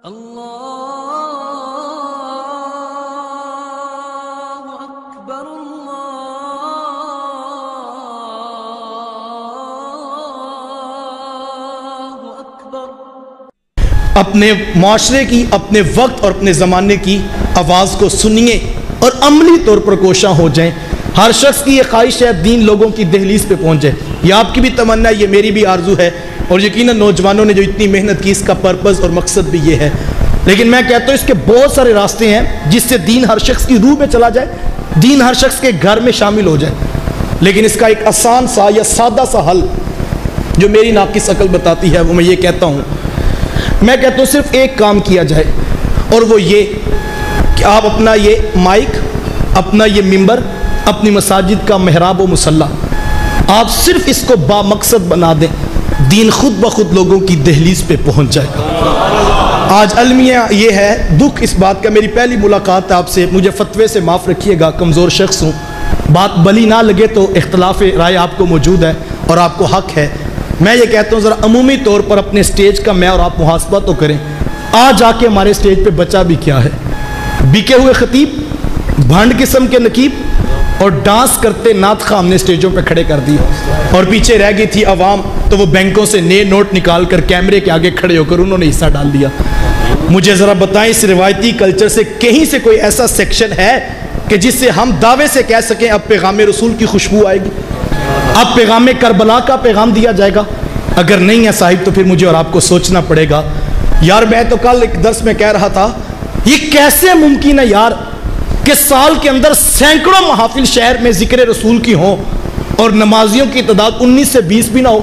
اللہ اکبر اللہ اکبر۔ اپنے معاشرے کی، اپنے وقت اور اپنے زمانے کی آواز کو سنیے اور عملی طور پر کوشاں ہو جائیں۔ ہر شخص کی یہ خواہش ہے دین لوگوں کی دہلیز پہ پہنچ جائے۔ یہ آپ کی بھی تمنا ہے، یہ میری بھی آرزو ہے، اور یقیناً نوجوانوں نے جو اتنی محنت کی اس کا پرپز اور مقصد بھی یہ ہے۔ لیکن میں کہتا ہوں اس کے بہت سارے راستے ہیں جس سے دین ہر شخص کی روح میں چلا جائے، دین ہر شخص کے گھر میں شامل ہو جائے۔ لیکن اس کا ایک آسان سا یا سادہ سا حل جو میری ناقص عقل بتاتی ہے وہ میں یہ کہتا ہوں، میں کہتا ہوں صرف ایک کام کیا جائے، اور وہ یہ کہ آپ اپنا یہ مائک، اپنا یہ ممبر، اپنی مساجد کا محراب و مصلی، آپ صرف اس کو با مقصد بنا دیں، دین خود بخود لوگوں کی دہلیز پہ پہنچ جائے گا۔ آج المیہ یہ ہے، دکھ اس بات کا، میری پہلی ملاقات ہے آپ سے، مجھے فتوے سے معاف رکھیے گا، کمزور شخص ہوں، بات بلی نہ لگے تو اختلاف رائے آپ کو موجود ہے اور آپ کو حق ہے۔ میں یہ کہتا ہوں ذرا عمومی طور پر اپنے سٹیج کا میں اور آپ محاسبہ تو کریں۔ آج آ کے ہمارے سٹیج پہ بچہ بھی کیا ہے، بکے ہوئے خطیب، بھانڈ قسم کے نقیب اور ڈانس کرتے نعت خواہ ہم نے سٹیجوں پہ کھڑے کر دیے، اور پیچھے رہ گئی تھی عوام، تو وہ بینکوں سے نئے نوٹ نکال کر کیمرے کے آگے کھڑے ہو کر انہوں نے حصہ ڈال دیا۔ مجھے ذرا بتائیں اس روایتی کلچر سے کہیں سے کوئی ایسا سیکشن ہے کہ جس سے ہم دعوے سے کہہ سکیں اب پیغام رسول کی خوشبو آئے گی، اب پیغام کربلا کا پیغام دیا جائے گا؟ اگر نہیں ہے صاحب تو پھر مجھے اور آپ کو سوچنا پڑے گا۔ یار میں تو کل ایک درس میں کہہ رہا تھا، یہ کیسے ممکن ہے یار کہ سال کے اندر سینکڑوں محافل شہر میں ذکر رسول کی ہوں اور نمازیوں کی تعداد 19 سے 20 بھی نہ ہو؟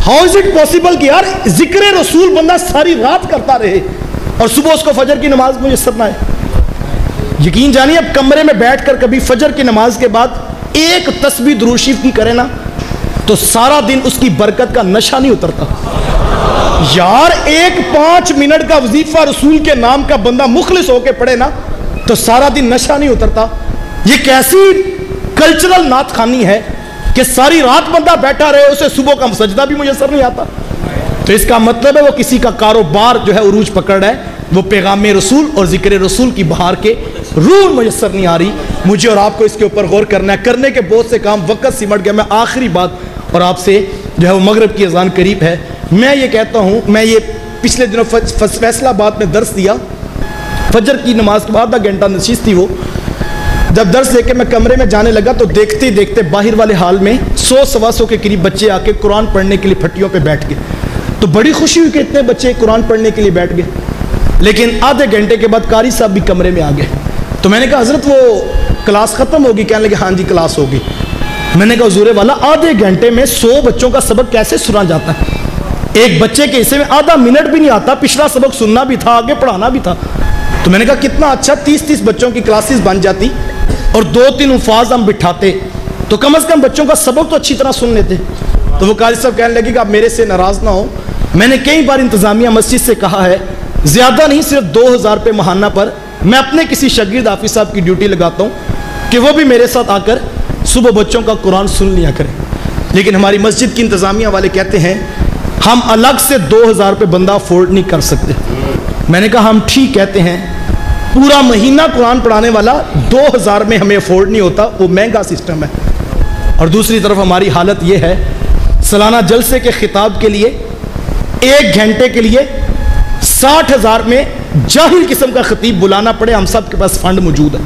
ہاؤ از اٹ پاسبل کہ یار ذکر رسول بندہ ساری رات کرتا رہے اور صبح اس کو فجر کی نماز میسر نہ آئے؟ یقین جانیے اب کمرے میں بیٹھ کر کبھی فجر کی نماز کے بعد ایک تسبیح درود شریف کی کرے نا تو سارا دن اس کی برکت کا نشہ نہیں اترتا۔ یار ایک 5 منٹ کا وظیفہ رسول کے نام کا بندہ مخلص ہو کے پڑھے نا تو سارا دن نشہ نہیں اترتا۔ یہ کیسی کلچرل نعت خوانی ہے کہ ساری رات بندہ بیٹھا رہے، اسے صبح کا سجدہ بھی میسر نہیں آتا؟ تو اس کا مطلب ہے وہ کسی کا کاروبار جو ہے عروج پکڑ رہا ہے، وہ پیغام رسول اور ذکر رسول کی بہار کے روح میسر نہیں آ رہی۔ مجھے اور آپ کو اس کے اوپر غور کرنا ہے، کرنے کے بہت سے کام، وقت سمٹ گیا۔ میں آخری بات اور آپ سے جو ہے وہ مغرب کی اذان قریب ہے، میں یہ کہتا ہوں، میں یہ پچھلے دنوں فیصلہ آباد میں درس دیا، فجر کی نماز کے بعد آدھا گھنٹہ نشست تھی وہ، جب درس لے کے میں کمرے میں جانے لگا تو دیکھتے ہی دیکھتے باہر والے حال میں 100-125 کے قریب بچے آ کے قرآن پڑھنے کے لیے پھٹیوں پہ بیٹھ گئے۔ تو بڑی خوشی ہوئی کہ اتنے بچے قرآن پڑھنے کے لیے بیٹھ گئے، لیکن آدھے گھنٹے کے بعد قاری صاحب بھی کمرے میں آ گئے۔ تو میں نے کہا حضرت وہ کلاس ختم ہوگی؟ کہنے لگے ہاں جی کلاس ہوگی۔ میں نے کہا حضور والا آدھے گھنٹے میں 100 بچوں کا سبق کیسے سنا جاتا ہے؟ ایک بچے کے حصے میں آدھا منٹ بھی نہیں آتا، پچھلا سبق سننا بھی تھا، آگے پڑھانا بھی تھا۔ تو میں نے کہا کتنا اچھا 30-30 بچوں کی کلاسز بن جاتی اور 2-3 الفاظ ہم بٹھاتے تو کم از کم بچوں کا سبق تو اچھی طرح سن لیتے۔ تو وہ قاری صاحب کہنے لگے کہ آپ میرے سے ناراض نہ ہو، میں نے کئی بار انتظامیہ مسجد سے کہا ہے زیادہ نہیں صرف 2000 روپے ماہانہ پر میں اپنے کسی شاگرد حافظ صاحب کی ڈیوٹی لگاتا ہوں کہ وہ بھی میرے ساتھ آ کر صبح بچوں کا قرآن سن لیا کریں۔ لیکن ہماری مسجد کی انتظامیہ والے کہتے ہیں ہم الگ سے 2000 روپے بندہ افورڈ نہیں کر سکتے۔ میں نے کہا ہم ٹھیک کہتے ہیں، پورا مہینہ قرآن پڑھانے والا 2000 میں ہمیں افورڈ نہیں ہوتا، وہ مہنگا سسٹم ہے۔ اور دوسری طرف ہماری حالت یہ ہے سالانہ جلسے کے خطاب کے لیے 1 گھنٹے کے لیے 60,000 میں جاہل قسم کا خطیب بلانا پڑے، ہم سب کے پاس فنڈ موجود ہے۔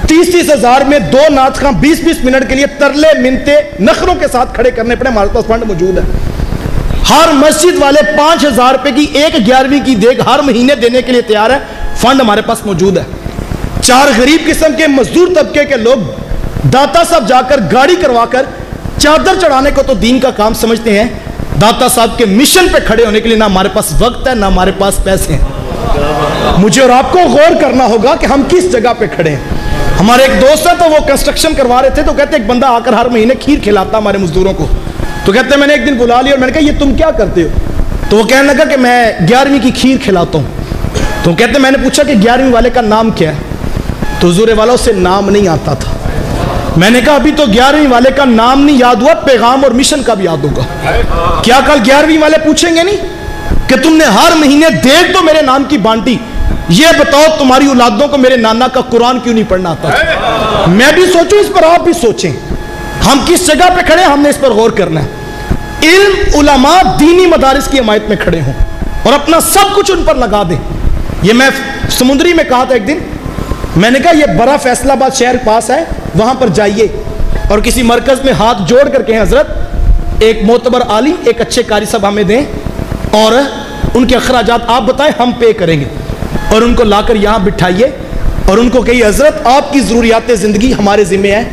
30,000 میں 2 نعت خواں 20-20 منٹ کے لیے ترلے منتے نخروں کے ساتھ کھڑے کرنے پڑے، ہمارے پاس فنڈ موجود ہے۔ ہر مسجد والے 5,000 روپے کی 1/11 کی دیگ ہر مہینے دینے کے لیے تیار ہے، فنڈ ہمارے پاس موجود ہے۔ 4 غریب قسم کے مزدور طبقے کے لوگ داتا صاحب جا کر گاڑی کروا کر چادر چڑھانے کو تو دین کا کام سمجھتے ہیں، داتا صاحب کے مشن پہ کھڑے ہونے کے لیے نہ ہمارے پاس وقت ہے نہ ہمارے پاس پیسے ہیں۔ مجھے اور آپ کو غور کرنا ہوگا کہ ہم کس جگہ پہ کھڑے ہیں۔ ہمارے ایک دوست ہے تو وہ کنسٹرکشن کروا رہے تھے، تو کہتے ایک بندہ آ کر ہر مہینے کھیر کھلاتا ہمارے مزدوروں کو۔ تو کہتے ہیں میں نے ایک دن بلا لیا اور میں نے کہا یہ تم کیا کرتے ہو؟ تو وہ کہنے لگا کہ میں 11ویں کی کھیر کھلاتا ہوں۔ تو کہتے ہیں میں نے پوچھا کہ 11ویں والے کا نام کیا ہے؟ تو حضور والا اسے نام نہیں آتا تھا۔ میں نے کہا ابھی تو 11ویں والے کا نام نہیں یاد ہوا، پیغام اور مشن کا بھی یاد ہوگا۔ کیا کل 11ویں والے پوچھیں گے نہیں کہ تم نے ہر مہینے دیکھ تو میرے نام کی بانٹی، یہ بتاؤ تمہاری اولادوں کو میرے نانا کا قرآن کیوں نہیں پڑھنا آتا؟ میں بھی سوچوں، اس پر آپ بھی سوچیں، ہم کس جگہ پہ کھڑے ہیں، ہم نے اس پر غور کرنا ہے۔ علم، علماء دینی مدارس کی حمایت میں کھڑے ہوں اور اپنا سب کچھ ان پر لگا دیں۔ یہ میں سمندری میں کہا تھا ایک دن، میں نے کہا یہ بڑا فیصل آباد شہر پاس ہے، وہاں پر جائیے اور کسی مرکز میں ہاتھ جوڑ کر کہیں حضرت ایک معتبر عالم، ایک اچھے قاری صاحب ہمیں دیں اور ان کے اخراجات آپ بتائیں، ہم پے کریں گے، اور ان کو لا کر یہاں بٹھائیے اور ان کو کہیے حضرت آپ کی ضروریات زندگی ہمارے ذمہ ہے،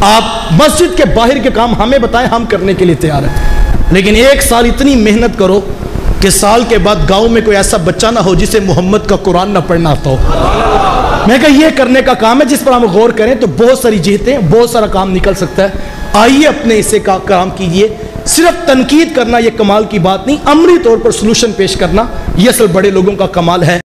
آپ مسجد کے باہر کے کام ہمیں بتائیں، ہم کرنے کے لیے تیار ہیں، لیکن ایک سال اتنی محنت کرو کہ سال کے بعد گاؤں میں کوئی ایسا بچہ نہ ہو جسے محمد کا قرآن نہ پڑھنا آتا ہو۔ میں کہا یہ کرنے کا کام ہے جس پر ہم غور کریں تو بہت ساری جہتیں، بہت سارا کام نکل سکتا ہے۔ آئیے اپنے حصے کا کام کیجئے، صرف تنقید کرنا یہ کمال کی بات نہیں، عملی طور پر سلوشن پیش کرنا یہ اصل بڑے لوگوں کا کمال ہے۔